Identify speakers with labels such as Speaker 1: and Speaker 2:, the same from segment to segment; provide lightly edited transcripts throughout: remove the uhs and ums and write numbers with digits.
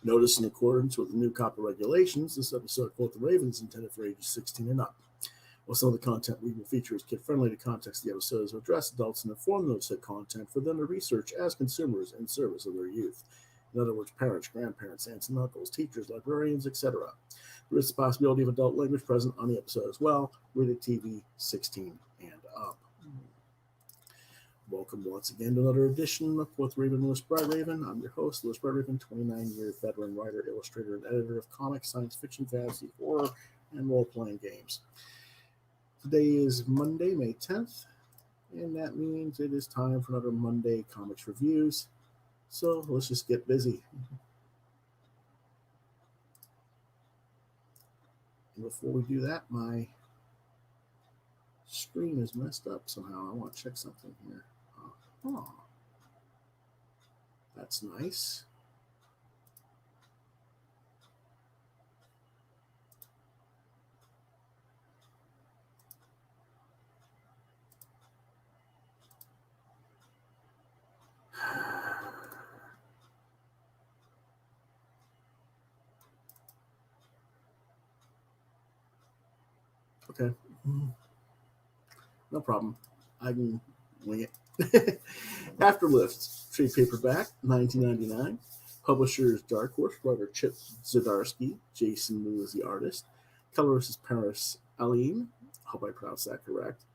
Speaker 1: Notice in accordance with the new copyright regulations, this episode of Quoth the Raven is intended for ages 16 and up. While some of the content we will feature is kid-friendly, the context of the episode is to address adults and inform them of said content for them to research as consumers in service of their youth. In other words, parents, grandparents, aunts and uncles, teachers, librarians, etc. There is the possibility of adult language present on the episode as well, rated TV 16 and up. Welcome once again to another edition of Quoth Raven, Lewis Bright Raven. I'm your host, Lewis Bright Raven, 29-year veteran writer, illustrator, and editor of comics, science fiction, fantasy, horror, and role-playing games. Today is Monday, May 10th, and that means it is time for another Monday Comics Reviews. So let's just get busy. And before we do that, my screen is messed up somehow. I want to check something here. Oh, that's nice. Okay. No problem. I can wing it. AFTERLIFT, trade paperback, $19.99. Publishers Dark Horse, writer Chip Zdarsky, Jason Wu is the artist. Colorist is Paris Aline. I hope I pronounced that correct.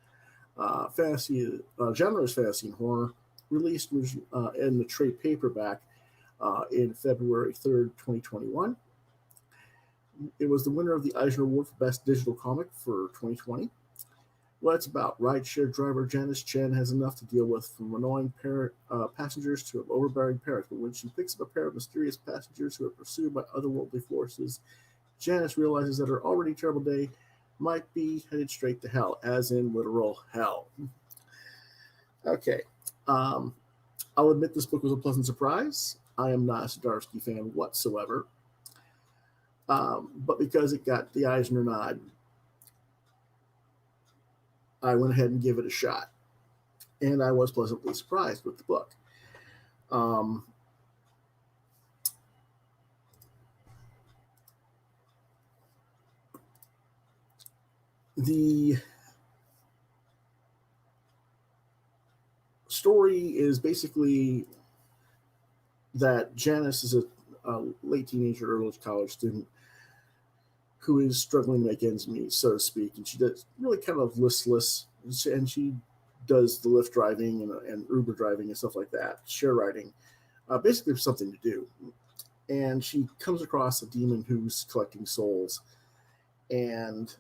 Speaker 1: Fantasy, genre is fantasy and horror. Released in the trade paperback in February 3rd, 2021. It was the winner of the Eisner Award for Best Digital Comic for 2020. Well, it's about rideshare driver Janice Chen has enough to deal with, from annoying passengers to overbearing parents. But when she picks up a pair of mysterious passengers who are pursued by otherworldly forces, Janice realizes that her already terrible day might be headed straight to hell, as in literal hell. Okay. I'll admit this book was a pleasant surprise. I am not a Zdarsky fan whatsoever. But because it got the Eisner nod, I went ahead and gave it a shot. And I was pleasantly surprised with the book. The story is basically that Janice is a late teenager, early college student who is struggling to make ends meet, so to speak, and she does really kind of listless, and she does the Lyft driving and Uber driving and stuff like that, share riding, basically for something to do. And she comes across a demon who's collecting souls, and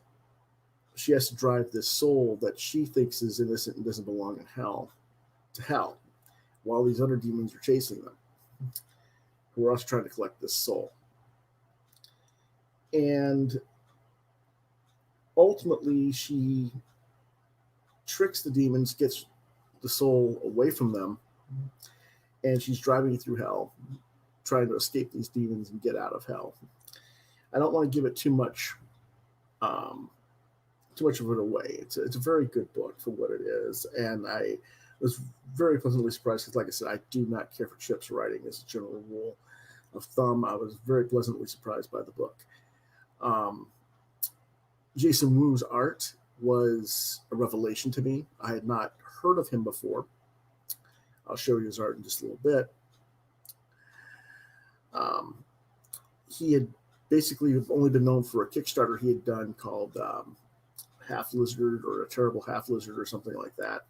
Speaker 1: she has to drive this soul that she thinks is innocent and doesn't belong in hell to hell, while these other demons are chasing them, who are also trying to collect this soul. And ultimately, she tricks the demons, gets the soul away from them, and she's driving through hell, trying to escape these demons and get out of hell. I don't want to give it too much of it away. It's a very good book for what it is, and I was very pleasantly surprised because, like I said, I do not care for Chip's writing as a general rule of thumb. I was very pleasantly surprised by the book. Jason Wu's art was a revelation to me. I had not heard of him before. I'll show you his art in just a little bit. He had basically only been known for a Kickstarter he had done called Half Lizard, or A Terrible Half Lizard, or something like that.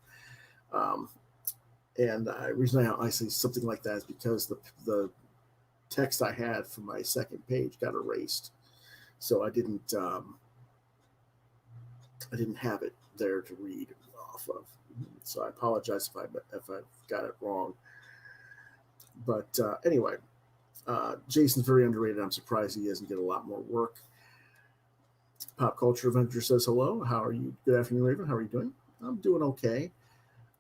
Speaker 1: And the reason I say something like that is because the text I had for my second page got erased. So I didn't have it there to read off of. So I apologize if I got it wrong. But anyway, Jason's very underrated. I'm surprised he doesn't get a lot more work. Pop Culture Avenger says hello. How are you? Good afternoon, Raven. How are you doing? I'm doing okay.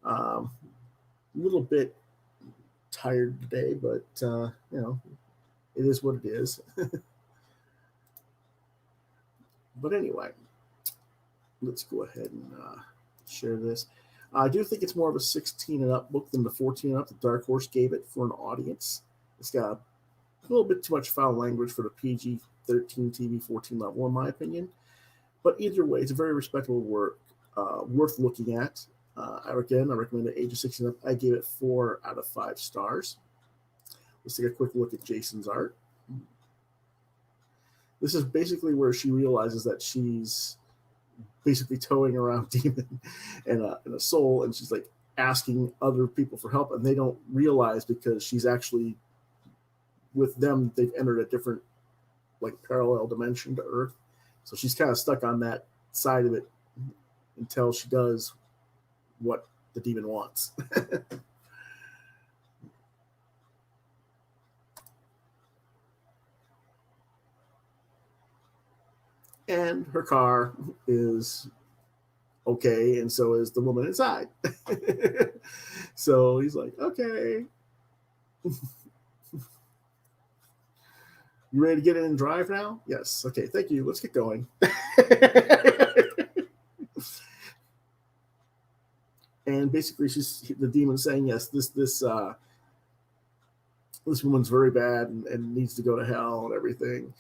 Speaker 1: A little bit tired today, but it is what it is. But anyway, let's go ahead and share this. I do think it's more of a 16 and up book than the 14 and up. The Dark Horse gave it for an audience. It's got a little bit too much foul language for the PG 13 TV 14 level, in my opinion. But either way, it's a very respectable work, worth looking at. I recommend it age of 16 up. I gave it 4 out of 5 stars. Let's take a quick look at Jason's art. This is basically where she realizes that she's basically towing around demon and a soul, and she's like asking other people for help, and they don't realize because she's actually with them. They've entered a different like parallel dimension to Earth, so she's kind of stuck on that side of it until she does what the demon wants. And her car is okay, and so is the woman inside. So he's like, okay. You ready to get in and drive now? Yes. Okay, thank you. Let's get going. And basically she's the demon saying, yes, this woman's very bad and needs to go to hell and everything.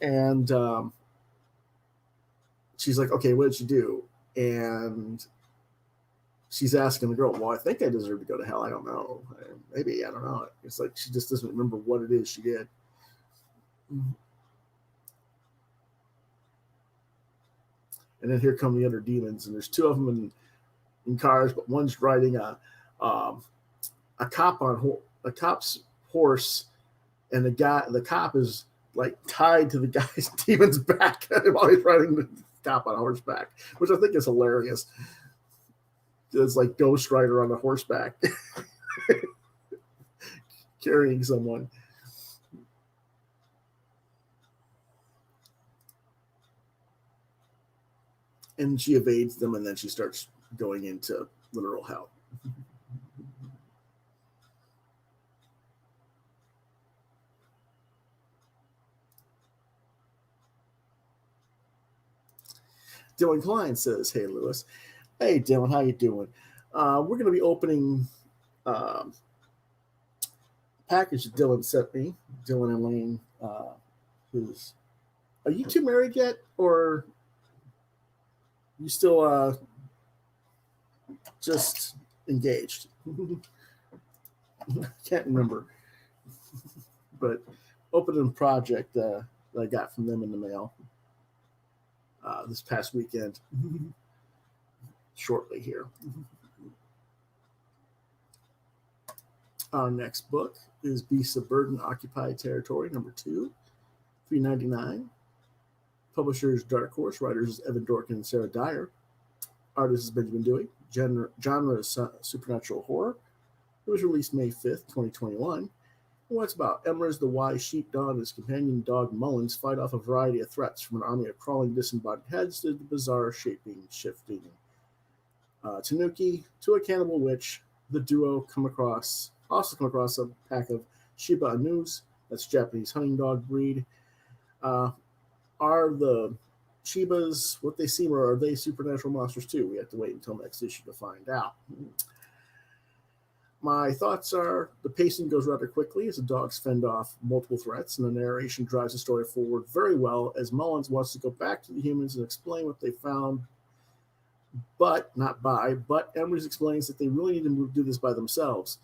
Speaker 1: And she's like, okay, what did you do? And she's asking the girl, well, I think I deserve to go to hell. I don't know. Maybe, I don't know. It's like she just doesn't remember what it is she did. And then here come the other demons, and there's 2 of them in cars, but one's riding a cop's horse, and the cop is like tied to the guy's demon's back while he's riding the cop on horseback, which I think is hilarious. It's like Ghost Rider on a horseback carrying someone. And she evades them, and then she starts going into literal hell. Dylan Klein says, hey, Lewis. Hey, Dylan, how you doing? We're going to be opening package that Dylan sent me. Dylan and Lane. Are you 2 married yet, or you still just engaged? Can't remember. But opening project that I got from them in the mail this past weekend. Shortly here. Our next book is Beasts of Burden, Occupied Territory, number 2, $3.99. Publishers Dark Horse, writers Evan Dorkin and Sarah Dyer. Artist is Benjamin Dewey. Genre is supernatural horror. It was released May 5th, 2021. And what's about Emrys, the wise sheepdog, and his companion dog Mullins fight off a variety of threats, from an army of crawling disembodied heads to the bizarre shifting Tanuki to a cannibal witch. The duo also come across a pack of Shiba Inus, that's Japanese hunting dog breed. Are the Shibas what they seem, or are they supernatural monsters too? We have to wait until next issue to find out. My thoughts are the pacing goes rather quickly as the dogs fend off multiple threats, and the narration drives the story forward very well as Mullins wants to go back to the humans and explain what they found, but Emrys explains that they really need to do this by themselves.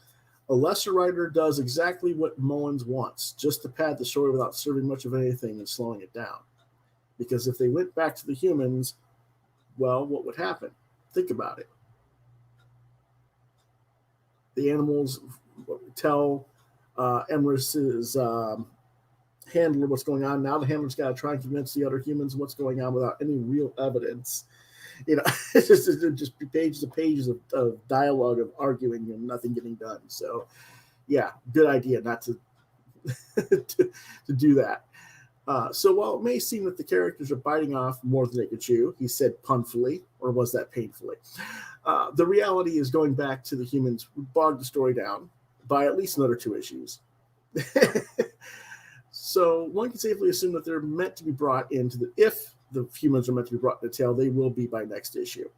Speaker 1: A lesser writer does exactly what Mullins wants, just to pad the story without serving much of anything and slowing it down. Because if they went back to the humans, well, what would happen? Think about it. The animals tell Emrys's handler what's going on. Now the handler's got to try and convince the other humans what's going on without any real evidence. You know, it's just pages and pages of dialogue of arguing and nothing getting done. So, yeah, good idea not to to do that. So while it may seem that the characters are biting off more than they could chew, he said punfully, or was that painfully? The reality is going back to the humans bogged the story down by at least another 2 issues. So one can safely assume that they're meant to be brought into if the humans are meant to be brought in the tale, they will be by next issue.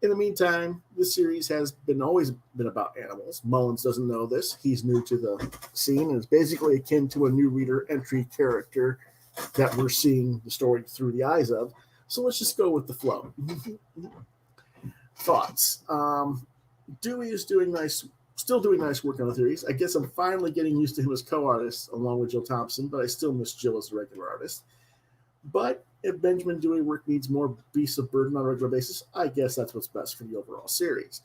Speaker 1: In the meantime, this series has always been about animals. Mullins doesn't know this. He's new to the scene and is basically akin to a new reader entry character that we're seeing the story through the eyes of. So let's just go with the flow. Thoughts. Dewey is still doing nice work on the theories. I guess I'm finally getting used to him as co-artist along with Jill Thompson, but I still miss Jill as a regular artist. But if Benjamin Dewey work needs more beasts of burden on a regular basis, I guess that's what's best for the overall series.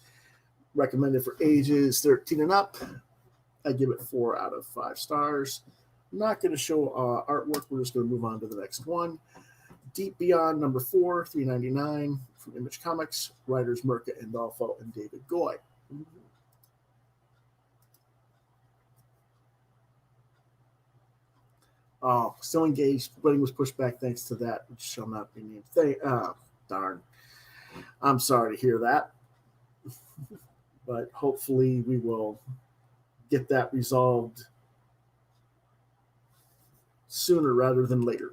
Speaker 1: Recommended for ages 13 and up. I give it 4 out of 5 stars. I'm not going to show artwork. We're just going to move on to the next one. Deep Beyond number 4, $3.99 from Image Comics. Writers Mirka Andolfo and David Goy. Oh, still engaged. Wedding was pushed back thanks to that, which shall not be named. Darn. I'm sorry to hear that. But hopefully we will get that resolved sooner rather than later.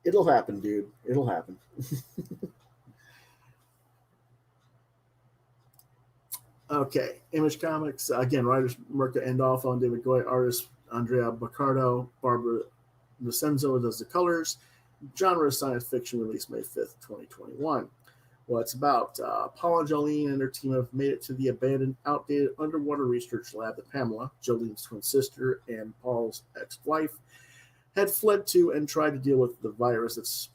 Speaker 1: It'll happen, dude. It'll happen. Okay, Image Comics. Again, writers Mirka Andolfo and David Goy. Artist Andrea Baccardo. Barbara Vicenzo does the colors. Genre is science fiction. Released May 5th, 2021. Well, it's about Paul and Jolene and their team have made it to the abandoned, outdated underwater research lab that Pamela, Jolene's twin sister and Paul's ex-wife, had fled to and tried to deal with the virus that's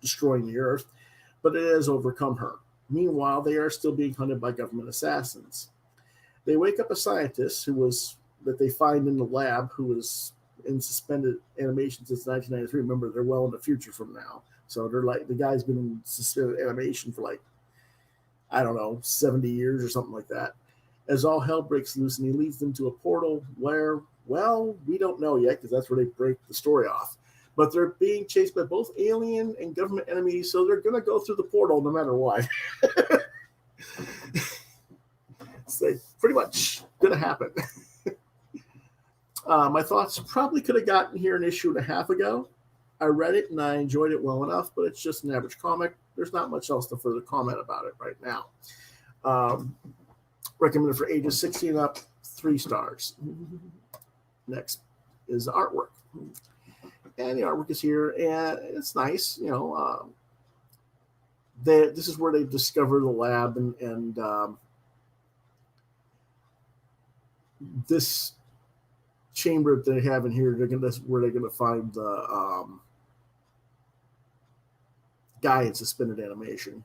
Speaker 1: destroying the Earth, but it has overcome her. Meanwhile, they are still being hunted by government assassins. They wake up a scientist that they find in the lab who was in suspended animation since 1993. Remember, they're well in the future from now. So they're like, the guy's been in suspended animation for 70 years or something like that. As all hell breaks loose and he leads them to a portal where, well, we don't know yet because that's where they break the story off. But they're being chased by both alien and government enemies, so they're going to go through the portal no matter what. It's pretty much going to happen. My thoughts probably could have gotten here an issue and a half ago. I read it and I enjoyed it well enough, but it's just an average comic. There's not much else to further comment about it right now. Recommended for ages 16 and up, 3 stars. Next is the artwork. And the artwork is here, and it's nice. This is where they discover the lab, and this chamber that they have in here, that's where they're gonna find the guy in suspended animation.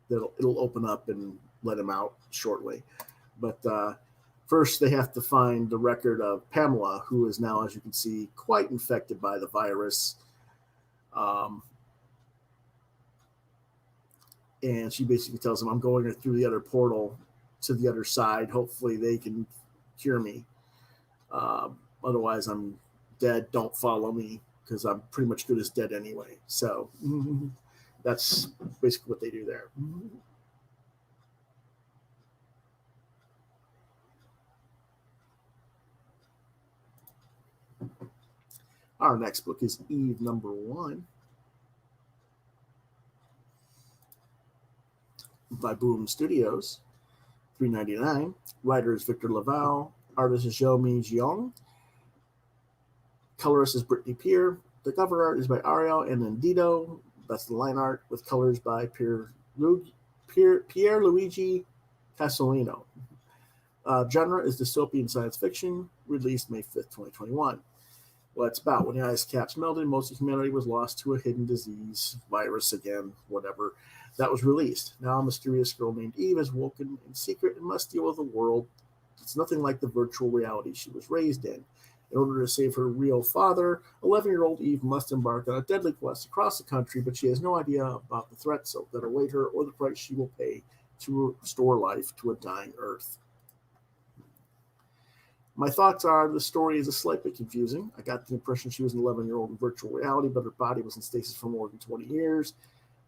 Speaker 1: It'll open up and let him out shortly, but first they have to find the record of Pamela, who is now, as you can see, quite infected by the virus. And she basically tells him, I'm going through the other portal to the other side. Hopefully they can cure me. Otherwise I'm dead. Don't follow me because I'm pretty much good as dead anyway. So that's basically what they do there. Our next book is Eve number 1 by Boom Studios, $3.99. Writer is Victor Laval. Artist is Zhou Mi Jiong. Colorist is Brittany Pierre. The cover art is by Ariel Anandito. That's the line art with colors by Pierre Luigi Casolino. Genre is dystopian science fiction. Released May 5th, 2021. Well, it's about when the ice caps melted, most of humanity was lost to a hidden disease, virus again, whatever, that was released. Now a mysterious girl named Eve is woken in secret and must deal with a world that's nothing like the virtual reality she was raised in. In order to save her real father, 11-year-old Eve must embark on a deadly quest across the country, but she has no idea about the threats that await her or the price she will pay to restore life to a dying Earth. My thoughts are the story is a slight bit confusing. I got the impression she was an 11-year-old in virtual reality, but her body was in stasis for more than 20 years,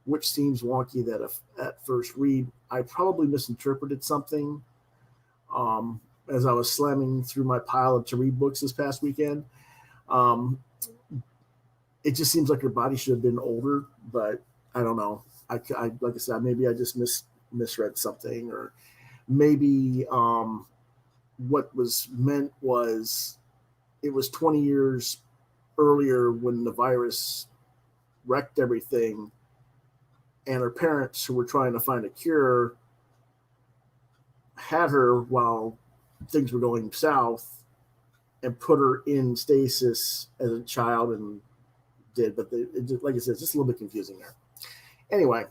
Speaker 1: which seems wonky that if, at first read. I probably misinterpreted something as I was slamming through my pile of to-read books this past weekend. It just seems like her body should have been older, but I don't know. I like I said, maybe I just misread something, or maybe what was meant was it was 20 years earlier when the virus wrecked everything, and her parents, who were trying to find a cure, had her while things were going south and put her in stasis as a child and did. But like I said, it's just a little bit confusing there. Anyway,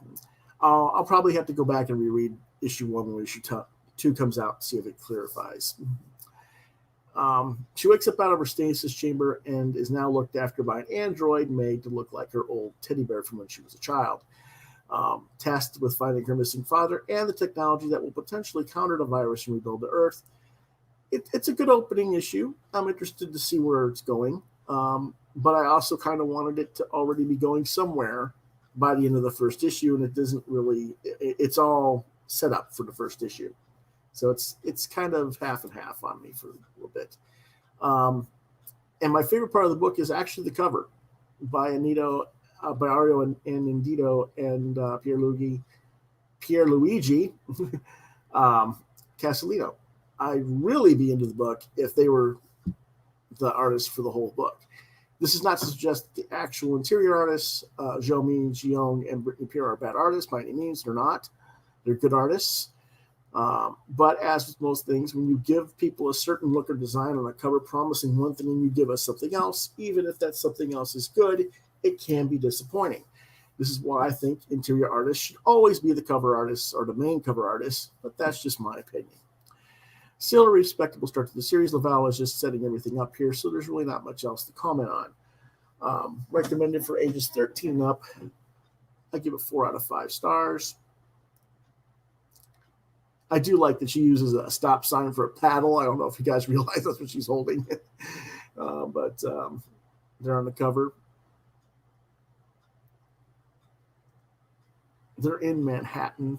Speaker 1: I'll probably have to go back and reread issue 1 when issue 2 comes out to see if it clarifies. She wakes up out of her stasis chamber and is now looked after by an android made to look like her old teddy bear from when she was a child. Tasked with finding her missing father and the technology that will potentially counter the virus and rebuild the Earth. It's a good opening issue. I'm interested to see where it's going. But I also kind of wanted it to already be going somewhere by the end of the first issue, and it doesn't really, it's all set up for the first issue. So it's kind of half and half on me for a little bit. And my favorite part of the book is actually the cover by Ario and Indito and Pierluigi Castellino. I'd really be into the book if they were the artists for the whole book. This is not to suggest the actual interior artists, Zhou Min, Jiong, and Brittany Pierre are bad artists by any means. They're not. They're good artists. But as with most things, when you give people a certain look or design on a cover promising one thing and you give us something else, even if that something else is good, it can be disappointing. This is why I think interior artists should always be the cover artists or the main cover artists, but that's just my opinion. Still a respectable start to the series. Laval is just setting everything up here, so there's really not much else to comment on. Recommended for ages 13 and up. I give it 4 out of 5 stars. I do like that she uses a stop sign for a paddle. I don't know if you guys realize that's what she's holding. But they're on the cover. They're in Manhattan,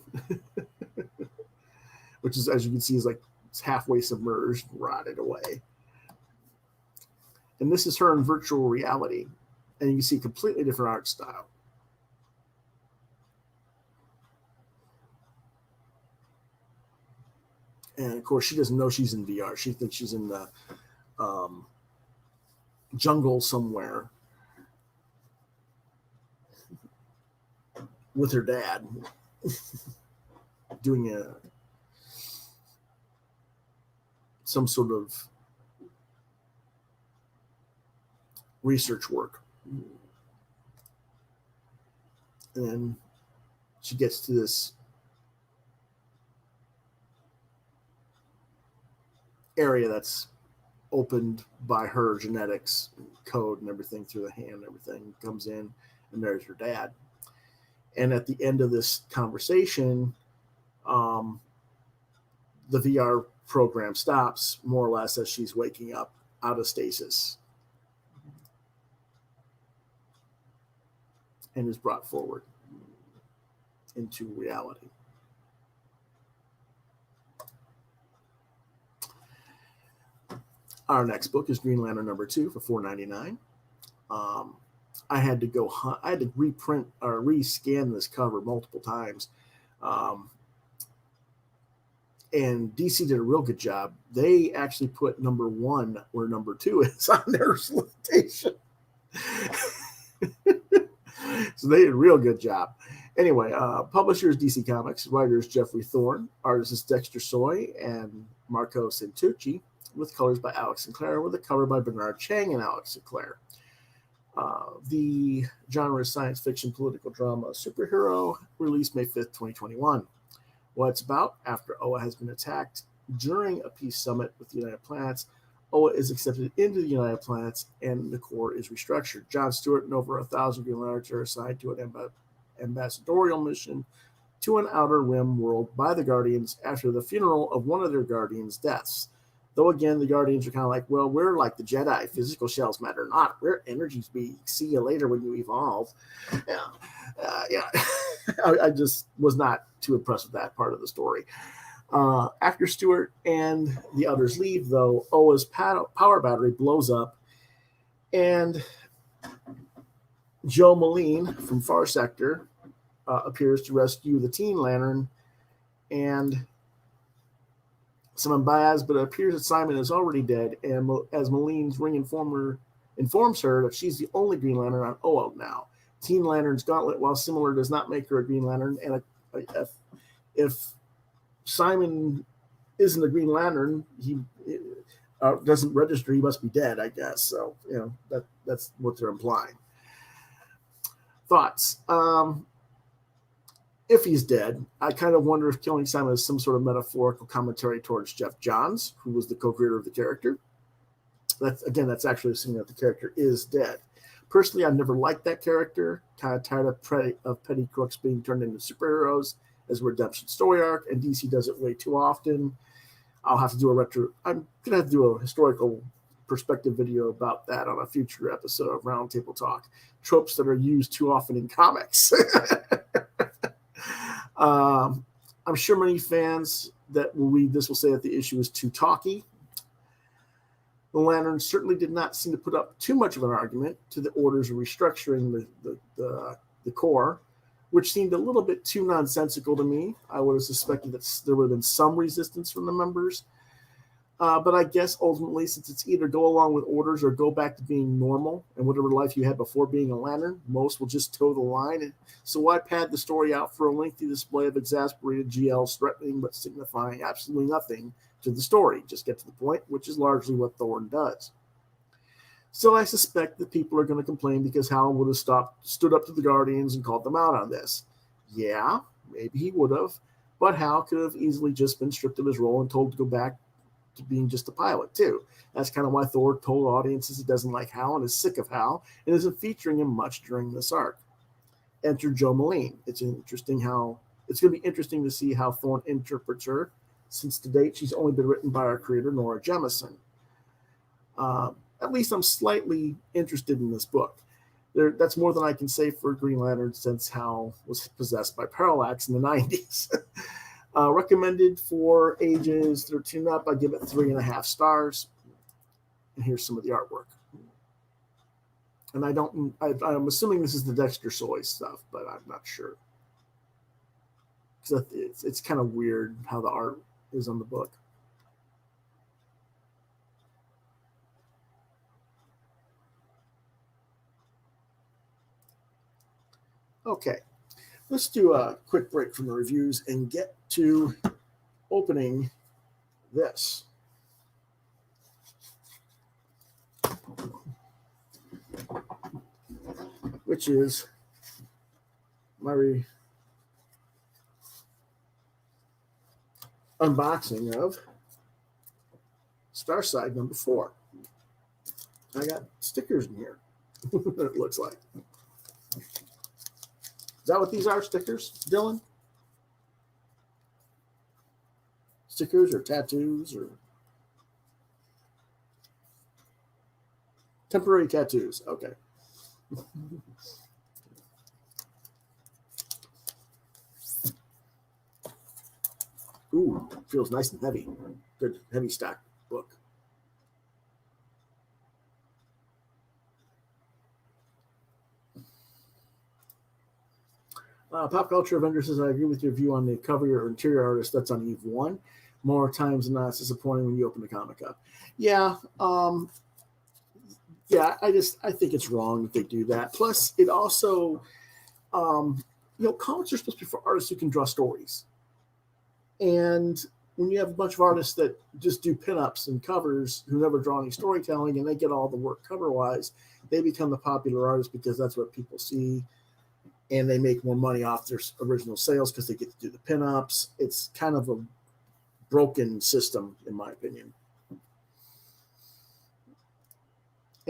Speaker 1: which is, as you can see, is like it's halfway submerged, rotted away. And this is her in virtual reality. And you can see completely different art style. And of course, she doesn't know she's in VR. She thinks she's in the jungle somewhere with her dad doing some sort of research work. And then she gets to this area that's opened by her genetics code and everything through the hand, everything comes in, and there's her dad. And at the end of this conversation, the VR program stops more or less as she's waking up out of stasis and is brought forward into reality. Our next book is Green Lantern #2 for $4.99. I had to reprint or rescan this cover multiple times. And DC did a real good job. They actually put #1 where #2 is on their solicitation. So they did a real good job. Anyway, publishers DC Comics, writers Jeffrey Thorne, artists Dexter Soy and Marco Santucci, with colors by Alex Sinclair, with a cover by Bernard Chang and Alex Sinclair. The genre is science fiction, political drama, superhero, released May 5th, 2021. What it's about: after Oa has been attacked during a peace summit with the United Planets, Oa is accepted into the United Planets, and the Corps is restructured. John Stewart and over 1,000 Green Lanterns are assigned to an ambassadorial mission to an outer rim world by the Guardians after the funeral of one of their Guardians' deaths. Though again, the Guardians are kind of like, well, we're like the Jedi. Physical shells matter not. We're energies be. See you later when you evolve. Yeah. I just was not too impressed with that part of the story. After Stewart and the others leave, though, Oa's power battery blows up, and Joe Moline from Far Sector appears to rescue the Teen Lantern and Simon Baez, but it appears that Simon is already dead, and as Moline's ring informs her that she's the only Green Lantern on Oa now. Teen Lantern's gauntlet, while similar, does not make her a Green Lantern, and if Simon isn't a Green Lantern, he doesn't register, he must be dead, I guess. So, that's what they're implying. Thoughts. If he's dead, I kind of wonder if killing Simon is some sort of metaphorical commentary towards Jeff Johns, who was the co-creator of the character. That's actually assuming that the character is dead. Personally, I've never liked that character. Kind of tired of petty crooks being turned into superheroes as a redemption story arc, and DC does it way too often. I'm going to have to do a historical perspective video about that on a future episode of Roundtable Talk. Tropes that are used too often in comics. I'm sure many fans that will read this will say that the issue is too talky. The Lanterns certainly did not seem to put up too much of an argument to the orders of restructuring the Corps, which seemed a little bit too nonsensical to me. I would have suspected that there would have been some resistance from the members. But I guess ultimately, since it's either go along with orders or go back to being normal and whatever life you had before being a Lantern, most will just toe the line. And so why pad the story out for a lengthy display of exasperated GLs threatening but signifying absolutely nothing to the story? Just get to the point, which is largely what Thorne does. So I suspect that people are going to complain because Hal would have stood up to the Guardians and called them out on this. Yeah, maybe he would have, but Hal could have easily just been stripped of his role and told to go back to being just a pilot too. That's kind of why Thor told audiences he doesn't like Hal and is sick of Hal and isn't featuring him much during this arc. Enter Jo Moline. It's going to be interesting to see how Thorne interprets her, since to date she's only been written by our creator Nora Jemisin. At least I'm slightly interested in this book. That's more than I can say for Green Lantern since Hal was possessed by Parallax in the 90s. Recommended for ages 13 up. I give it 3.5 stars. And here's some of the artwork. And I'm assuming this is the Dexter Soy stuff, but I'm not sure. Because it's kind of weird how the art is on the book. Okay, let's do a quick break from the reviews and get to opening this. Which is my unboxing of Starside number 4. I got stickers in here. It looks like. Is that what these are, stickers, Dylan? Stickers or tattoos or temporary tattoos? Okay. Ooh, feels nice and heavy. Good heavy stack book. Pop Culture Avenger says, I agree with your view on the cover or interior artist. That's on Eve 1. More times than not, it's disappointing when you open the comic up. Yeah. I think it's wrong that they do that. Plus, it also, comics are supposed to be for artists who can draw stories. And when you have a bunch of artists that just do pinups and covers who never draw any storytelling and they get all the work cover-wise, they become the popular artists because that's what people see. And they make more money off their original sales because they get to do the pinups. It's kind of a broken system, in my opinion.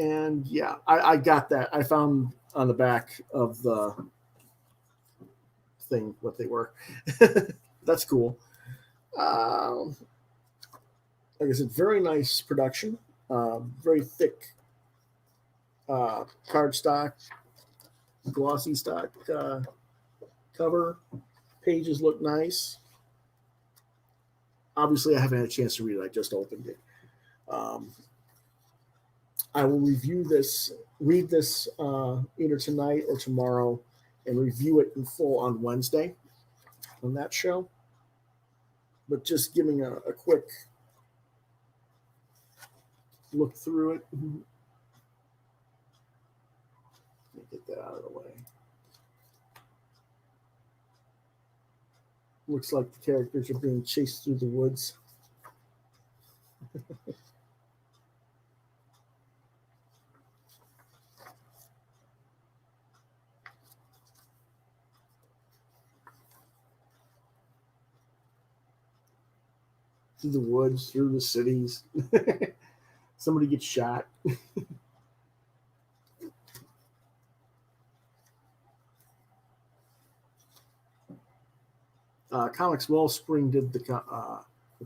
Speaker 1: And yeah, I got that. I found on the back of the thing what they were. That's cool. Like I said, very nice production. Very thick cardstock, glossy stock cover. Pages look nice. Obviously, I haven't had a chance to read it. I just opened it. I will read this either tonight or tomorrow, and review it in full on Wednesday on that show. But just giving a quick look through it. Let me get that out of the way. Looks like the characters are being chased through the woods. Through the woods, through the cities. Somebody gets shot. Comics Wellspring did the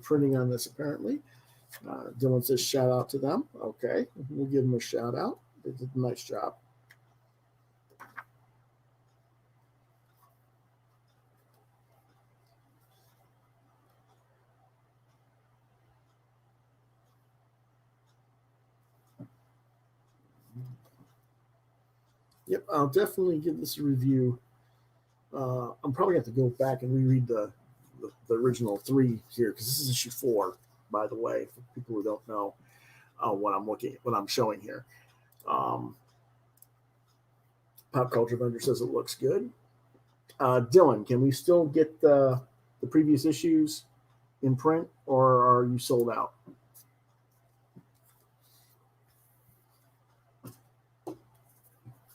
Speaker 1: printing on this, apparently. Dylan says shout out to them. Okay, we'll give them a shout out. They did a nice job. Yep, I'll definitely give this a review. I'm probably going to have to go back and reread the original 3 here, because this is issue 4, by the way, for people who don't know what I'm showing here. Pop Culture Vendor says it looks good. Dylan, can we still get the previous issues in print, or are you sold out?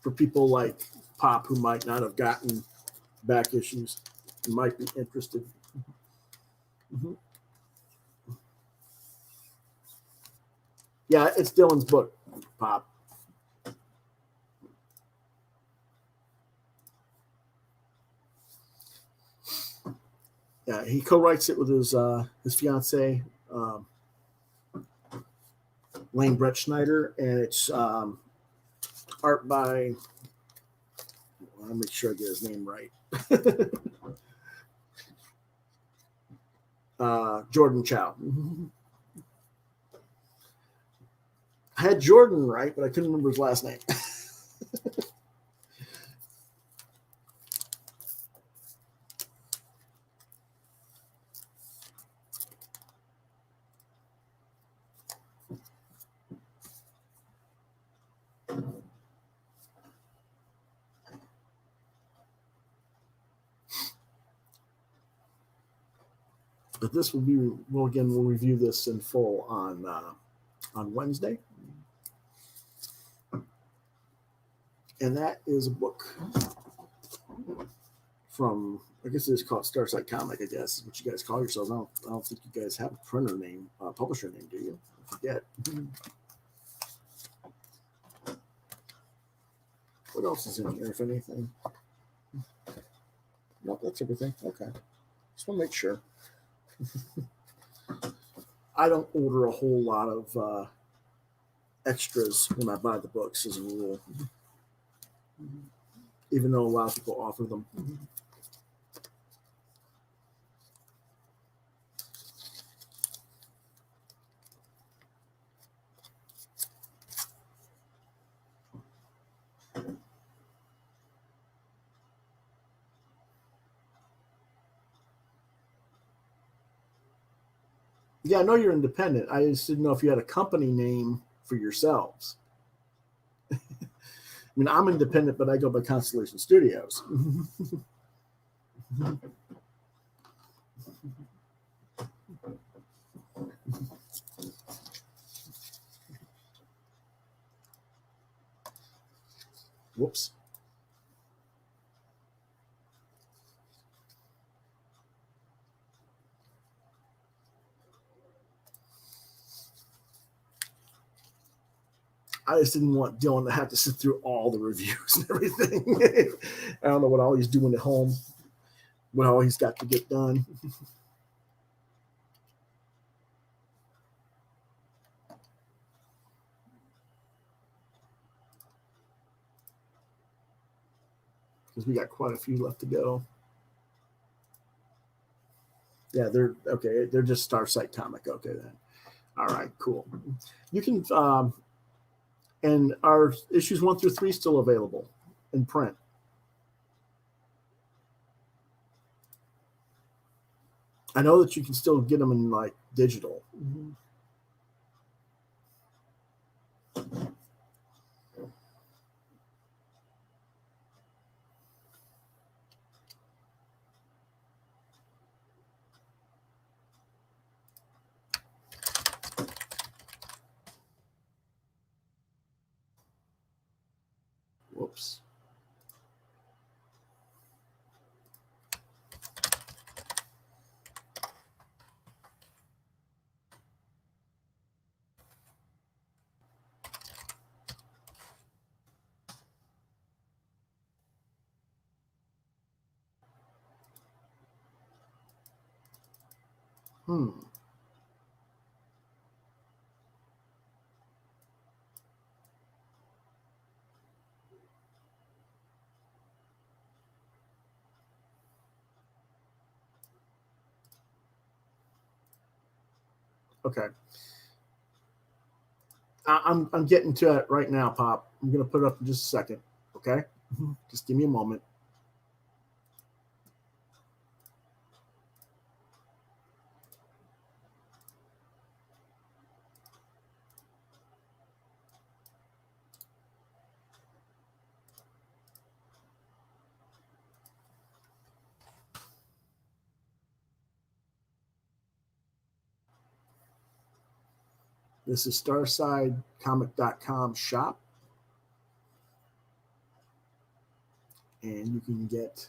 Speaker 1: For people like Pop who might not have gotten back issues, who might be interested. Mm-hmm. Yeah, it's Dylan's book, Pop. Yeah, he co-writes it with his fiance, Lane Brett Schneider, and it's art by, I'll make sure I get his name right. Jordan Chow. I had Jordan right, but I couldn't remember his last name. But this will be, we'll review this in full on Wednesday. And that is a book from, I guess it's called Starside Comic, I guess, is what you guys call yourselves. I don't think you guys have a printer name, publisher name, do you? I forget. What else is in here, if anything? No, that's everything. Okay. Just want to make sure. I don't order a whole lot of extras when I buy the books, as a rule, even though a lot of people offer them. Yeah, I know you're independent. I just didn't know if you had a company name for yourselves. I mean, I'm independent, but I go by Constellation Studios. Whoops. I just didn't want Dylan to have to sit through all the reviews and everything. I don't know what all he's doing at home, what all he's got to get done. Because we got quite a few left to go. Yeah, they're okay. They're just Starsight Comic. Okay, then. All right, cool. You can, and our issues 1 through 3 still available in print. I know that you can still get them in like digital. Whoops. Okay. I'm getting to it right now, Pop. I'm going to put it up in just a second. Okay. Just give me a moment. This is StarsideComic.com shop. And you can get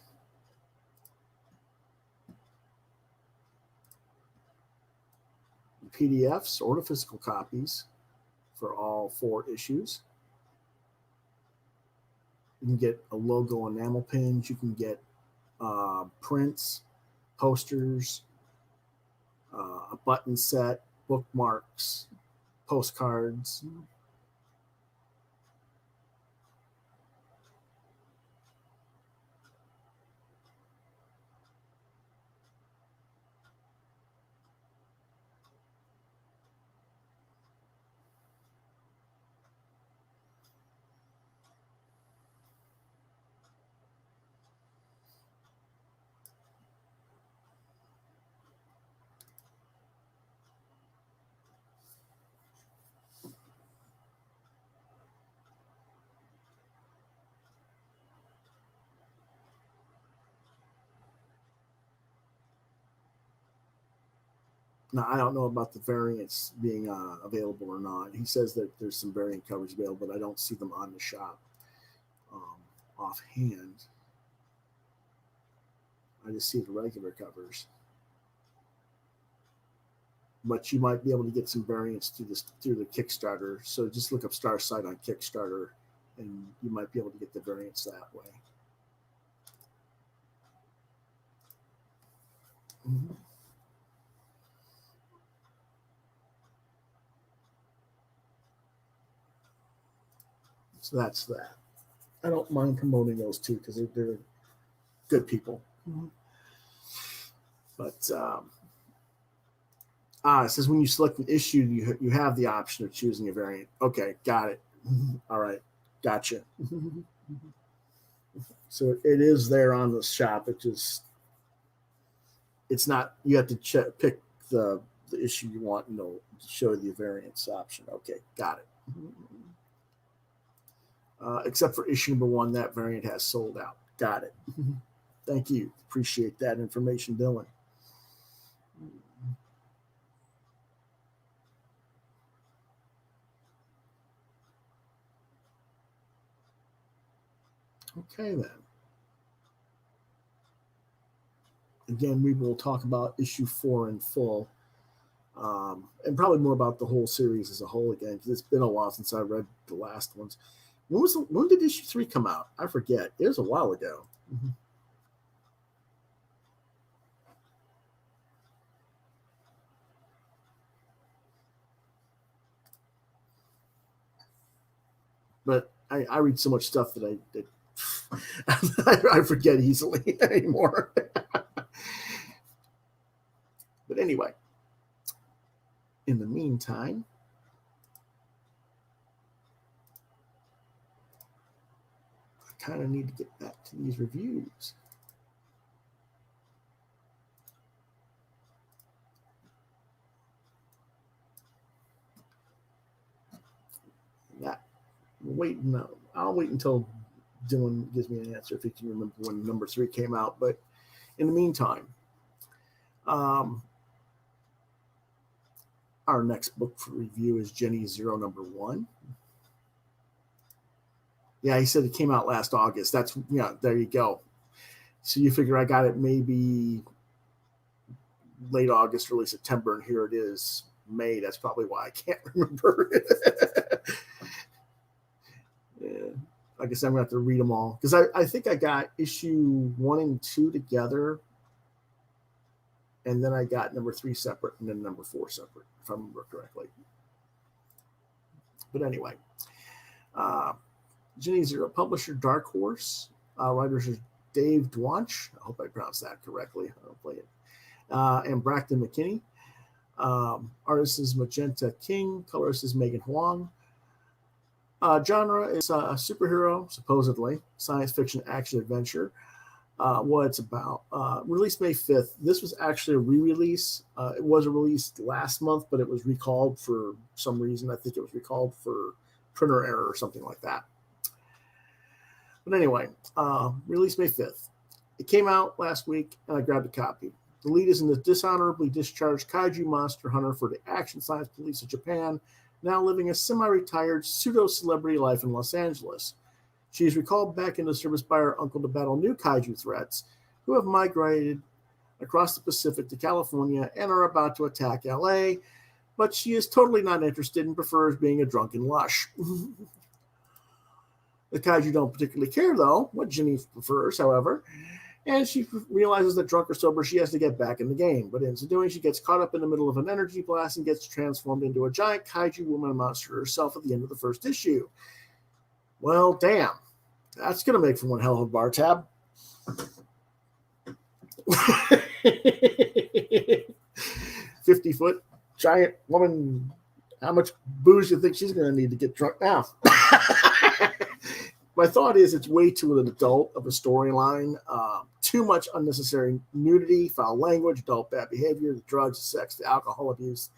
Speaker 1: PDFs or the physical copies for all 4 issues. You can get a logo enamel pins. You can get prints, posters, a button set, bookmarks, postcards. Now, I don't know about the variants being available or not. He says that there's some variant covers available, but I don't see them on the shop offhand. I just see the regular covers. But you might be able to get some variants through the Kickstarter. So just look up Starsight on Kickstarter, and you might be able to get the variants that way. Mm-hmm. So that's that. I don't mind promoting those two because they're good people. Mm-hmm. But it says when you select an issue, you have the option of choosing a variant. Okay, got it. All right, gotcha. So it is there on the shop. It's not, you have to pick the issue you want, to show the variants option. Okay, got it. Except for issue number 1, that variant has sold out. Got it. Thank you. Appreciate that information, Dylan. Okay, then. Again, we will talk about issue 4 in full and probably more about the whole series as a whole again, because it's been a while since I read the last ones. When did issue 3 come out? I forget. It was a while ago. Mm-hmm. But I read so much stuff that I forget easily anymore. But anyway, in the meantime, I kind of need to get back to these reviews. I'll wait until Dylan gives me an answer if he can remember when number 3 came out. But in the meantime, our next book for review is Jenny Zero number 1. Yeah, he said it came out last August. That's, yeah, there you go. So you figure I got it maybe late August, early September, and here it is, May. That's probably why I can't remember. Yeah. I guess I'm going to have to read them all. Because I think I got issue 1 and 2 together, and then I got number 3 separate, and then number 4 separate, if I remember correctly. But anyway, Jenny Zero, publisher Dark Horse, writers are Dave Dwanch, I hope I pronounced that correctly, I don't play it, and Brackton McKinney. Artist is Magenta King, colorist is Megan Huang. Genre is superhero, supposedly, science fiction, action, adventure. What it's about. Released May 5th. This was actually a re-release. It was released last month, but it was recalled for some reason. I think it was recalled for printer error or something like that. But anyway, released May 5th. It came out last week, and I grabbed a copy. The lead is in the dishonorably discharged kaiju monster hunter for the Action Science Police of Japan, now living a semi-retired pseudo-celebrity life in Los Angeles. She is recalled back into service by her uncle to battle new kaiju threats who have migrated across the Pacific to California and are about to attack LA, but she is totally not interested and prefers being a drunken lush. The kaiju don't particularly care, though, what Jenny prefers, however, and she realizes that drunk or sober, she has to get back in the game. But in so doing, she gets caught up in the middle of an energy blast and gets transformed into a giant kaiju woman monster herself at the end of the first issue. Well, damn. That's going to make for one hell of a bar tab. 50-foot giant woman. How much booze do you think she's going to need to get drunk now? My thought is it's way too an adult of a storyline. Too much unnecessary nudity, foul language, adult bad behavior, the drugs, the sex, the alcohol abuse.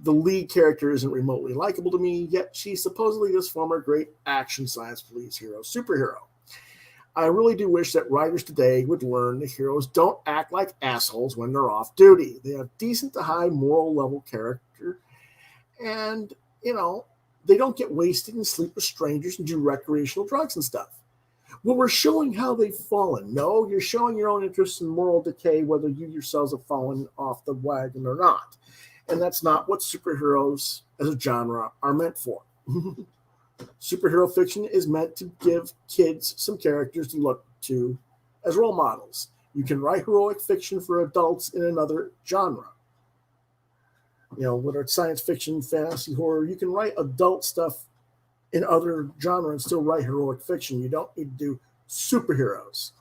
Speaker 1: The lead character isn't remotely likable to me, yet she's supposedly this former great action science police hero, superhero. I really do wish that writers today would learn the heroes don't act like assholes when they're off duty. They have decent to high moral level character, and, they don't get wasted and sleep with strangers and do recreational drugs and stuff. Well, we're showing how they've fallen. No, you're showing your own interest in moral decay, whether you yourselves have fallen off the wagon or not. And that's not what superheroes as a genre are meant for. Superhero fiction is meant to give kids some characters to look to as role models. You can write heroic fiction for adults in another genre. Whether it's science fiction, fantasy, horror, you can write adult stuff in other genres and still write heroic fiction. You don't need to do superheroes.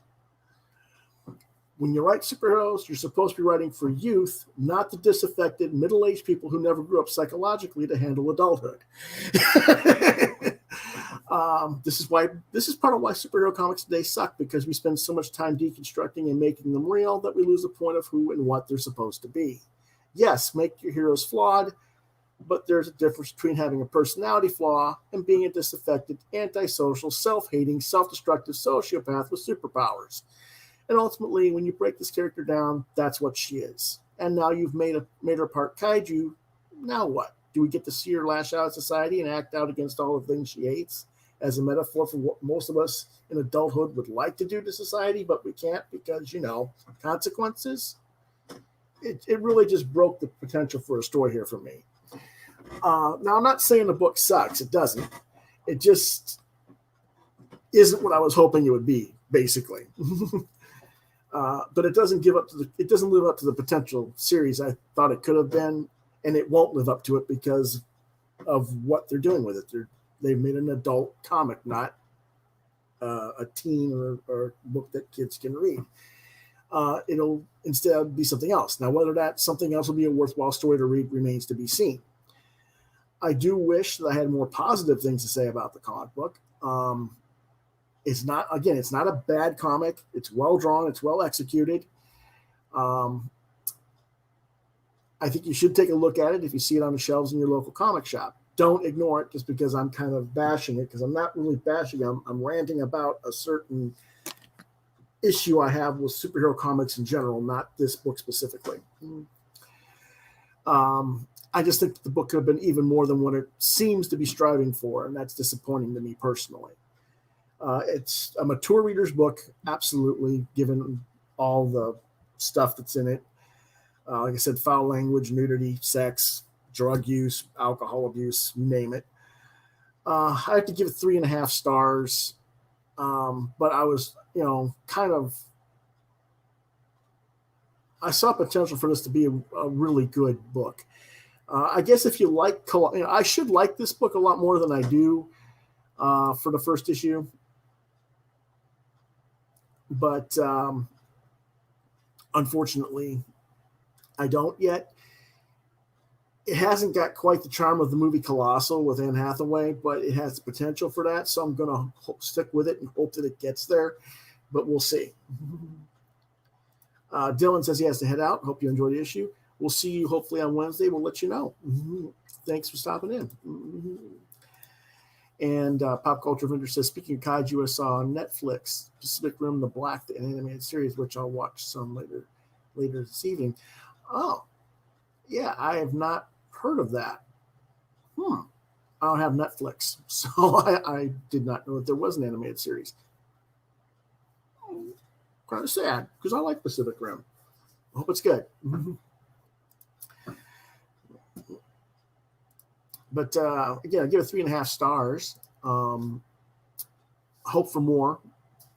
Speaker 1: When you write superheroes, you're supposed to be writing for youth, not the disaffected, middle-aged people who never grew up psychologically to handle adulthood. This is part of why superhero comics today suck, because we spend so much time deconstructing and making them real that we lose the point of who and what they're supposed to be. Yes, make your heroes flawed, but there's a difference between having a personality flaw and being a disaffected, antisocial, self-hating, self-destructive sociopath with superpowers. And ultimately, when you break this character down, that's what she is. And now you've made her part kaiju. Now what? Do we get to see her lash out at society and act out against all the things she hates as a metaphor for what most of us in adulthood would like to do to society, but we can't because, consequences? it really just broke the potential for a story here for me. Now, I'm not saying the book sucks. It doesn't. It just isn't what I was hoping it would be, basically. But it doesn't live up to the potential series I thought it could have been, and it won't live up to it because of what they're doing with it. They've made an adult comic, not a teen or book that kids can read. It'll instead be something else. Now, whether that something else will be a worthwhile story to read remains to be seen. I do wish that I had more positive things to say about the comic book. It's not a bad comic. It's well drawn. It's well executed. I think you should take a look at it if you see it on the shelves in your local comic shop. Don't ignore it just because I'm kind of bashing it, because I'm not really bashing. I'm ranting about a certain issue I have with superhero comics in general, not this book specifically. I just think the book could have been even more than what it seems to be striving for, and that's disappointing to me personally. It's a mature reader's book, absolutely, given all the stuff that's in it. Like I said, foul language, nudity, sex, drug use, alcohol abuse, you name it. I have to give it 3.5 stars. But I was, I saw potential for this to be a really good book. I guess if you like, I should like this book a lot more than I do for the first issue. But unfortunately, I don't yet. It hasn't got quite the charm of the movie Colossal with Anne Hathaway, but it has the potential for that. So I'm going to stick with it and hope that it gets there, but we'll see. Dylan says he has to head out. Hope you enjoy the issue. We'll see you hopefully on Wednesday. We'll let you know. Thanks for stopping in. And Pop Culture Vendor says, speaking of kaiju, I saw on Netflix Pacific Rim: The Black, the animated series, which I'll watch some later this evening. Oh, yeah, I have not heard of that. I don't have Netflix, so I did not know that there was an animated series. Kind of sad, because I like Pacific Rim. I hope it's good. But again, I give it 3.5 stars. Hope for more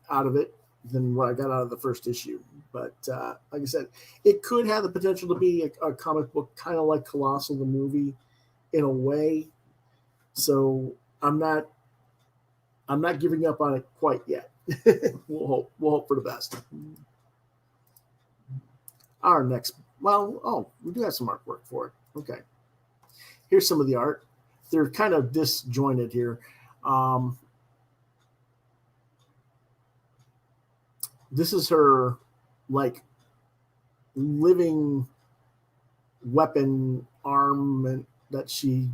Speaker 1: out of it than what I got out of the first issue. But like I said, it could have the potential to be a comic book kind of like Colossal, the movie, in a way. So I'm not giving up on it quite yet. We'll hope for the best. Our next, we do have some artwork for it. Okay. Here's some of the art. They're kind of disjointed here. This is her, living weapon armament that she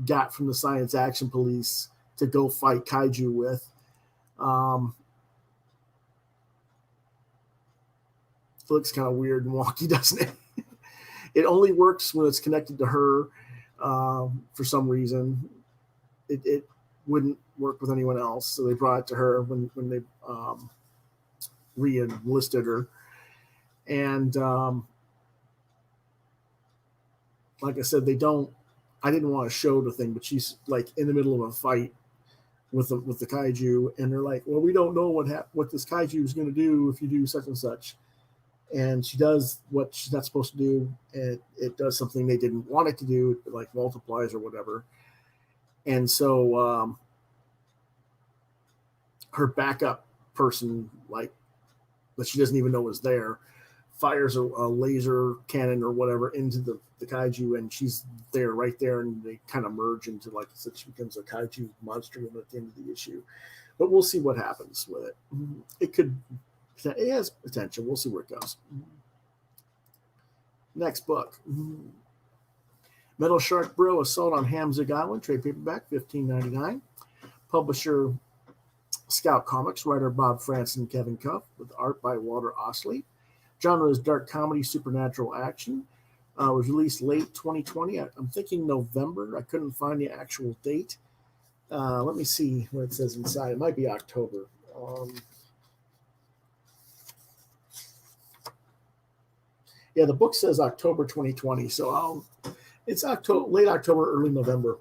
Speaker 1: got from the Science Action Police to go fight kaiju with. It looks kind of weird and wonky, doesn't it? It only works when it's connected to her. For some reason, it wouldn't work with anyone else, so they brought it to her when they re-enlisted her. And like I said, I didn't want to show the thing, but she's in the middle of a fight with the kaiju, and they're like, well, we don't know what this kaiju is going to do if you do such and such. And she does what she's not supposed to do, and it does something they didn't want it to do, like multiplies or whatever. And so her backup person, that she doesn't even know is there, fires a laser cannon or whatever into the kaiju, and she's right there, and they kind of merge into she becomes a kaiju monster at the end of the issue. But we'll see what happens with it. It has potential. We'll see where it goes. Next book. METALSHARK Bro Assault on HAMZIG Island, trade paperback, $15.99. Publisher Scout Comics, writer Bob Franson and Kevin Cuff, with art by Walter Osley. Genre is dark comedy, supernatural action. Was released late 2020. I'm thinking November. I couldn't find the actual date. Let me see what it says inside. It might be October. Yeah, the book says October 2020, so it's late October, early November.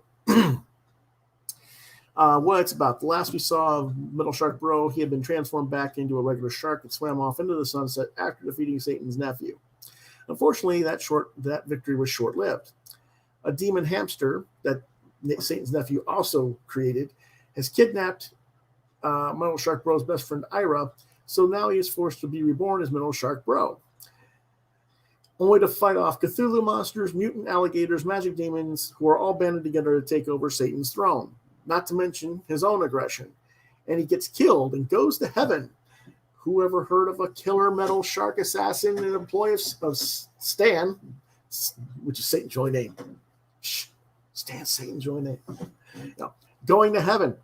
Speaker 1: What it's about. The last we saw of METALSHARK Bro, he had been transformed back into a regular shark and swam off into the sunset after defeating Satan's nephew. Unfortunately, that victory was short-lived. A demon hamster that Satan's nephew also created has kidnapped METALSHARK Bro's best friend Ira, so now he is forced to be reborn as METALSHARK Bro, only to fight off Cthulhu monsters, mutant alligators, magic demons, who are all banded together to take over Satan's throne, not to mention his own aggression. And he gets killed and goes to heaven. Who ever heard of a killer metal shark assassin and employee of Stan, which is Satan's joy name? Stan, Satan's joy name. No, going to heaven.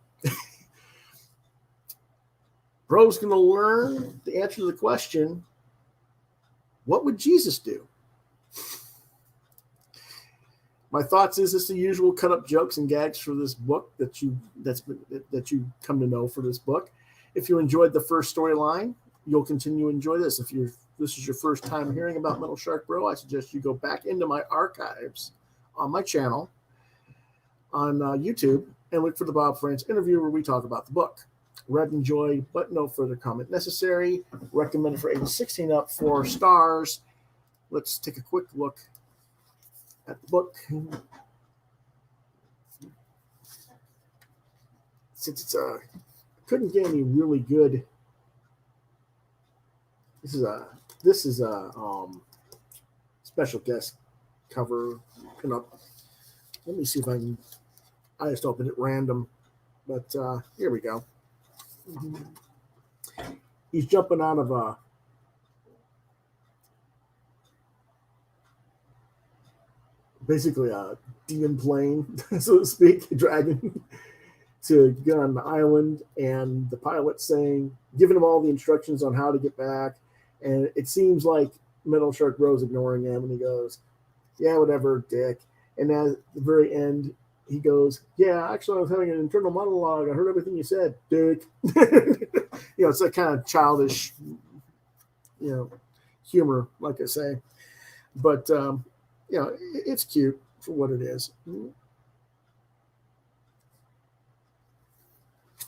Speaker 1: Bro's going to learn the answer to the question, what would Jesus do? My thoughts is this the usual cut up jokes and gags for this book that you come to know for this book. If you enjoyed the first storyline, you'll continue to enjoy this. If this is your first time hearing about METALSHARK Bro, I suggest you go back into my archives on my channel on YouTube and look for the Bob France interview where we talk about the book. Read and enjoy, but no further comment necessary. Recommended for ages 16 up, 4 stars. Let's take a quick look at the book. Since it's couldn't get any really good. This is a special guest cover pinup. Let me see if I can. I just opened it random, but here we go. He's jumping out of a basically a demon plane, so to speak, a dragon, to get on the island, and the pilot giving him all the instructions on how to get back, and it seems like METALSHARK Bro's ignoring him, and he goes, "Yeah, whatever, dick." And at the very end, he goes, "Yeah, actually, I was having an internal monologue. I heard everything you said, dick." It's that kind of childish, humor, like I say. But, it's cute for what it is.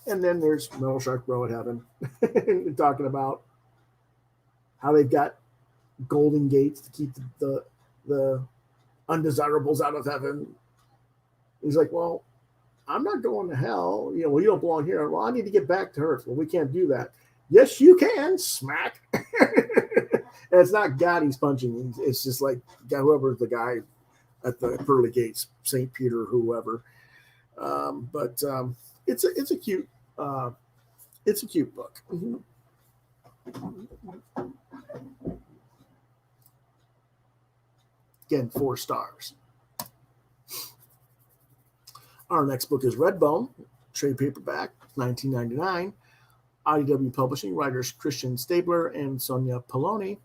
Speaker 1: And then there's METALSHARK Bro at heaven, talking about how they've got golden gates to keep the undesirables out of heaven. He's like, well, I'm not going to hell. You don't belong here. Well, I need to get back to Earth. Well, we can't do that. Yes, you can. Smack. And it's not God he's punching. It's just like whoever the guy at the pearly gates, St. Peter, whoever. But it's a cute book. Again, 4 stars. Our next book is REDBONE, trade paperback, 1999. IDW Publishing, writers Christian Stabler and Sonia Poloni,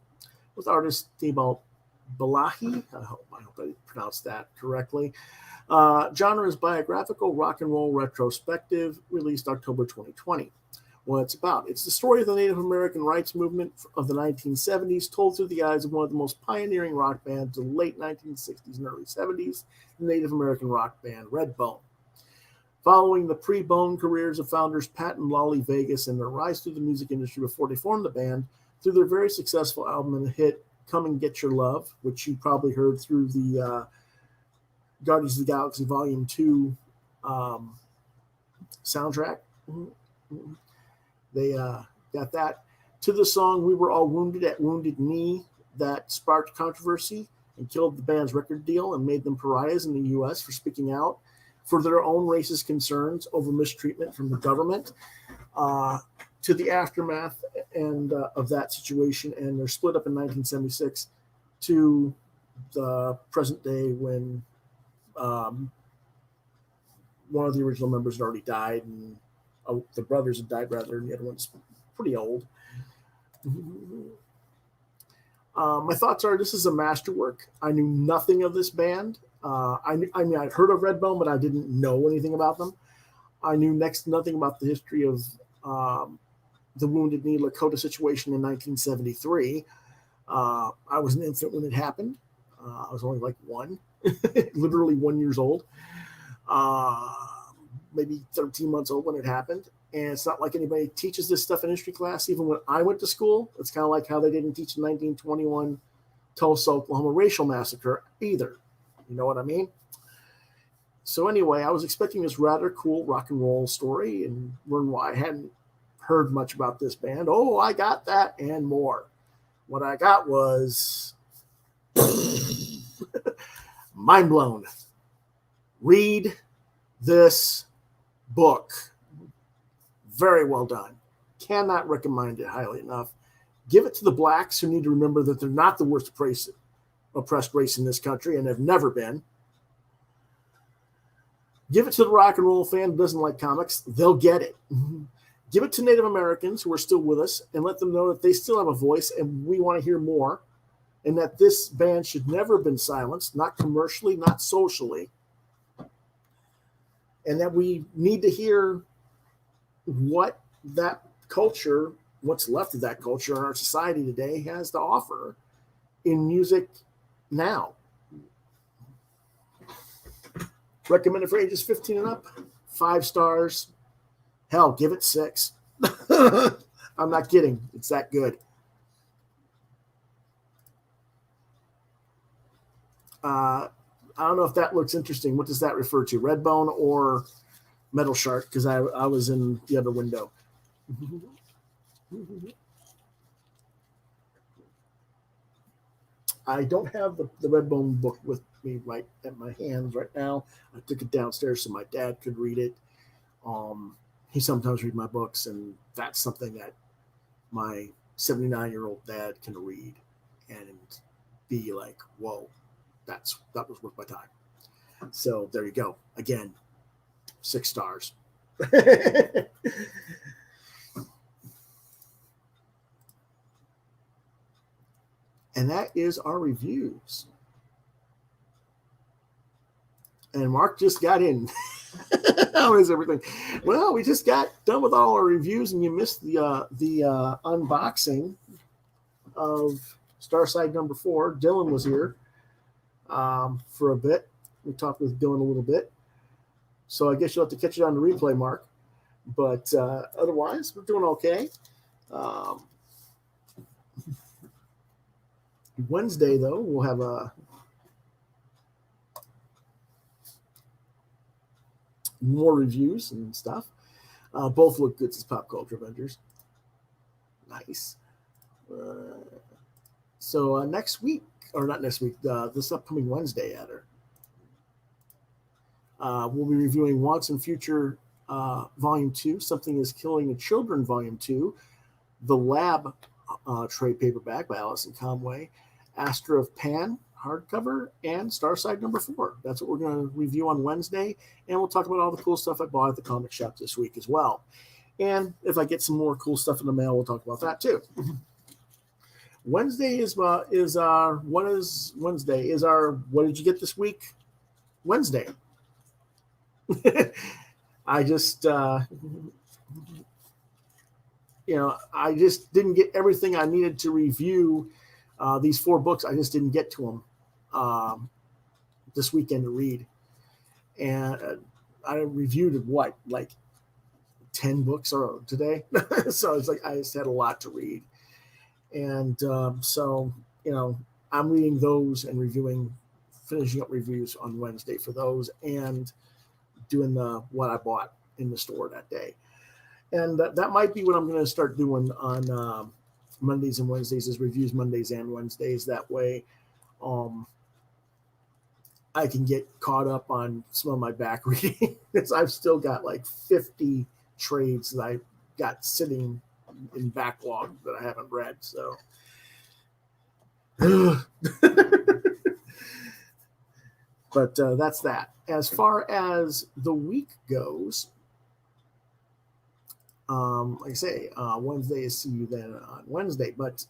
Speaker 1: with artist Thibault Balahi. I hope I pronounced that correctly. Genre is biographical, rock and roll retrospective, released October 2020. What it's about. It's the story of the Native American rights movement of the 1970s, told through the eyes of one of the most pioneering rock bands of the late 1960s and early 70s, the Native American rock band REDBONE. Following the pre-Bone careers of founders Pat and Lolly Vegas and their rise through the music industry before they formed the band, through their very successful album and hit Come and Get Your Love, which you probably heard through the Guardians of the Galaxy Volume 2 soundtrack. They got that, to the song We Were All Wounded at Wounded Knee, that sparked controversy and killed the band's record deal and made them pariahs in the U.S. for speaking out for their own racist concerns over mistreatment from the government, to the aftermath and of that situation. And they're split up in 1976 to the present day when one of the original members had already died, and the brothers had died rather, and the other one's pretty old. My thoughts are this is a masterwork. I knew nothing of this band. I'd heard of REDBONE, but I didn't know anything about them. I knew next to nothing about the history of the Wounded Knee Lakota situation in 1973. I was an infant when it happened. I was only like one, literally 1 year old, uh, maybe 13 months old when it happened. And it's not like anybody teaches this stuff in history class. Even when I went to school, it's kind of like how they didn't teach the 1921 Tulsa, Oklahoma racial massacre either. You know what I mean? So anyway, I was expecting this rather cool rock and roll story and learn why I hadn't heard much about this band. Oh, I got that and more. What I got was mind blown. Read this book. Very well done. Cannot recommend it highly enough. Give it to the blacks who need to remember that they're not the worst oppressed race in this country and have never been. Give it to the rock and roll fan who doesn't like comics. They'll get it. Give it to Native Americans who are still with us and let them know that they still have a voice and we want to hear more, and that this band should never have been silenced, not commercially, not socially, and that we need to hear what that culture, what's left of that culture in our society today has to offer in music now. Recommended for ages 15 and up, 5 stars. Hell, give it 6. I'm not kidding. It's that good. I don't know if that looks interesting. What does that refer to? Redbone or METALSHARK? Because I was in the other window. I don't have the Redbone book with me right at my hands right now. I took it downstairs so my dad could read it. He sometimes reads my books, and that's something that my 79-year-old dad can read and be like, whoa, that was worth my time. So there you go. Again, 6 stars. And that is our reviews. And Mark just got in. How is everything? Well, we just got done with all our reviews, and you missed the unboxing of Starside number 4. Dylan was here for a bit. We talked with Dylan a little bit. So I guess you'll have to catch it on the replay, Mark. But otherwise, we're doing okay. Wednesday, though, we'll have more reviews and stuff. Both look good as Pop Culture Avengers. Nice. So next week, or not next week, this upcoming Wednesday, we'll be reviewing Wants and Future Volume 2, Something is Killing the Children Volume 2, The Lab trade paperback by Allison Conway, Astra of Pan hardcover, and Starside number 4. That's what we're going to review on Wednesday, and we'll talk about all the cool stuff I bought at the comic shop this week as well. And if I get some more cool stuff in the mail, we'll talk about that too. Wednesday is what is Wednesday? Is our what did you get this week? Wednesday. I just I just didn't get everything I needed to review these 4 books. I just didn't get to them this weekend to read, and I reviewed what, like 10 books or today. So it's like I just had a lot to read, and so I'm reading those and finishing up reviews on Wednesday for those, and doing what I bought in the store that day. And that might be what I'm going to start doing on Mondays and Wednesdays, is reviews Mondays and Wednesdays. That way I can get caught up on some of my back reading, because I've still got like 50 trades that I got sitting in backlog that I haven't read. So but that's that. As far as the week goes, like I say, Wednesday is see you then on Wednesday. But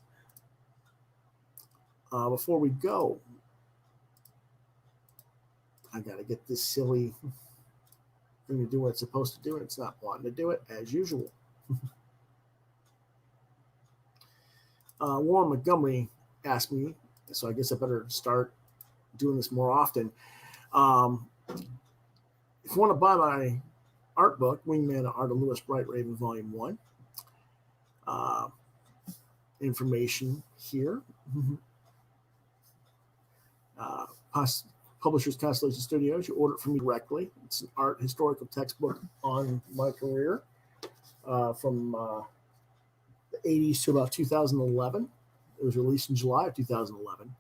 Speaker 1: before we go, I got to get this silly thing to do what it's supposed to do, and it's not wanting to do it as usual. Warren Montgomery asked me, so I guess I better start doing this more often. If you want to buy my art book, Wingman Art of Louis Bright Raven Volume 1, information here. Publishers Constellation Studios. You order it from me directly. It's an art historical textbook on my career from the 80s to about 2011. It was released in July of 2011.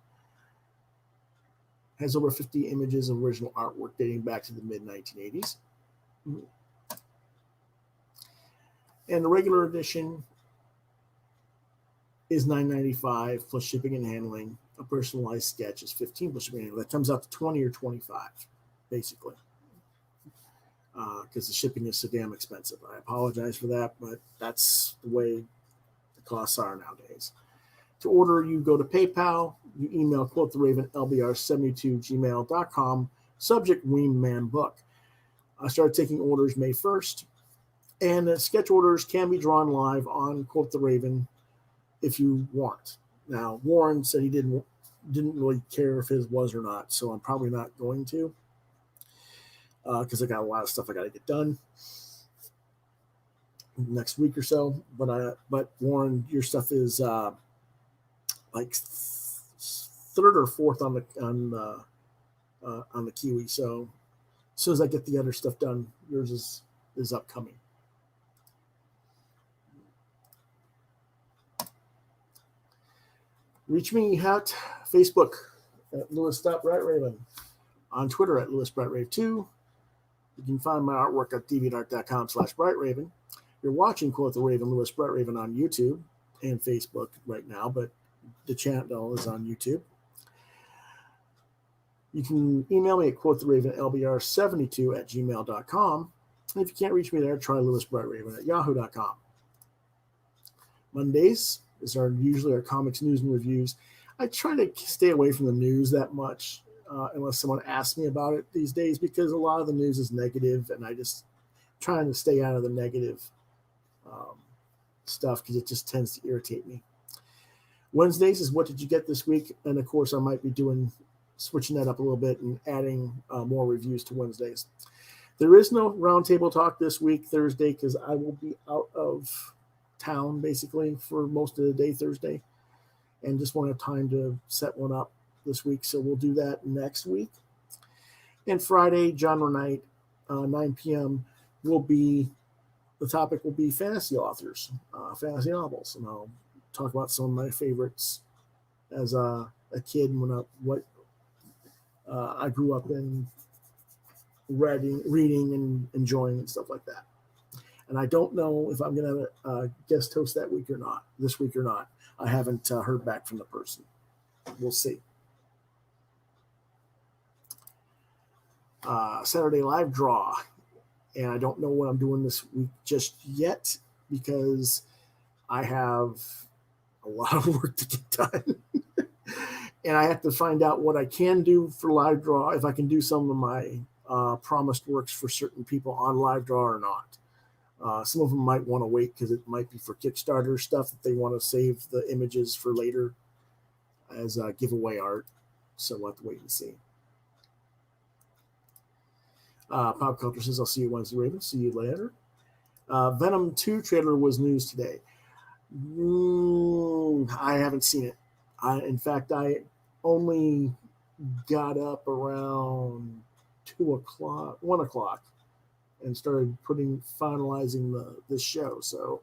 Speaker 1: Has over 50 images of original artwork dating back to the mid-1980s. And the regular edition is $9.95 plus shipping and handling. A personalized sketch is $15 plus shipping and handling. That comes out to $20 or $25, basically, because the shipping is so damn expensive. I apologize for that, but that's the way the costs are nowadays. To order, you go to PayPal, you email quotheravenlbr72gmail.com, subject Wingman Book. I started taking orders May 1st, and the sketch orders can be drawn live on Quoth the Raven if you want. Now, Warren said he didn't really care if his was or not, so I'm probably not going to, because I got a lot of stuff I got to get done next week or so. But Warren, your stuff is like third or fourth on the Kiwi. So as soon as I get the other stuff done, yours is upcoming. Reach me at Facebook at Louis.BrightRaven, on Twitter at LouisBrightRave2. You can find my artwork at deviantart.com/BrightRaven. You're watching Quoth the Raven, Louis Bright Raven on YouTube and Facebook right now, but the channel is on YouTube. You can email me at quotheravenlbr72@gmail.com. And if you can't reach me there, try LouisBrightRaven at yahoo.com. Mondays is usually our comics news and reviews. I try to stay away from the news that much unless someone asks me about it these days, because a lot of the news is negative, and I just trying to stay out of the negative stuff because it just tends to irritate me. Wednesdays is what did you get this week, and of course I might be switching that up a little bit and adding more reviews to Wednesdays. There is no roundtable talk this week, Thursday, because I will be out of town basically for most of the day Thursday, and just won't have time to set one up this week, so we'll do that next week. And Friday, genre night, 9 p.m. the topic will be fantasy authors, fantasy novels, and I'll talk about some of my favorites as a kid when I grew up in reading and enjoying and stuff like that. And I don't know if I'm going to guest host this week or not. I haven't heard back from the person. We'll see. Saturday live draw. And I don't know what I'm doing this week just yet, because I have a lot of work to get done. And I have to find out what I can do for live draw, if I can do some of my promised works for certain people on live draw or not. Some of them might want to wait because it might be for Kickstarter stuff that they want to save the images for later as giveaway art. So we'll have to wait and see. Pop Culture says, I'll see you Wednesday, Raven. See you later. Venom 2 trailer was news today. I haven't seen it. In fact, I only got up around 1 o'clock and started finalizing this show. So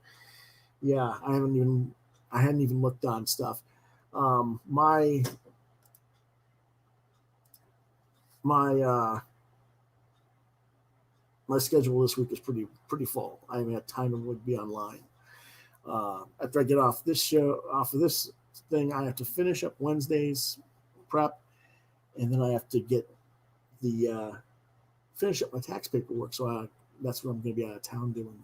Speaker 1: yeah, I hadn't even looked on stuff. My schedule this week is pretty full. I haven't had time to be online. After I get off of this thing, I have to finish up Wednesday's prep, and then I have to get finish up my tax paperwork. So that's what I'm going to be out of town doing,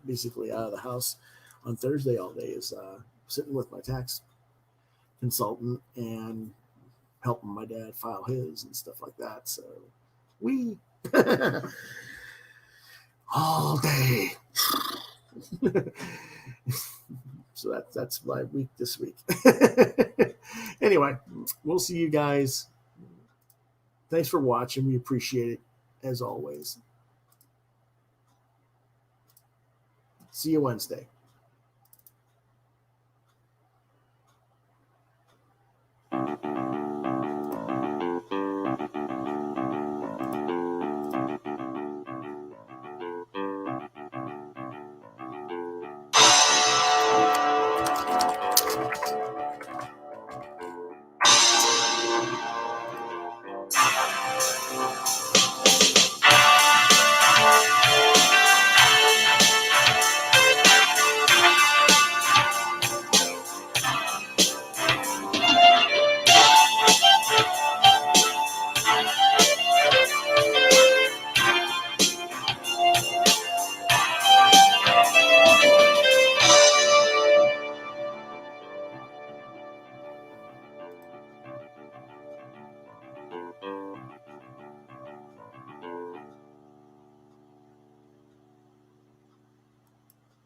Speaker 1: basically out of the house on Thursday all day, is sitting with my tax consultant and helping my dad file his and stuff like that. So we all day. So that's my week this week. Anyway, we'll see you guys. Thanks for watching. We appreciate it, as always. See you Wednesday.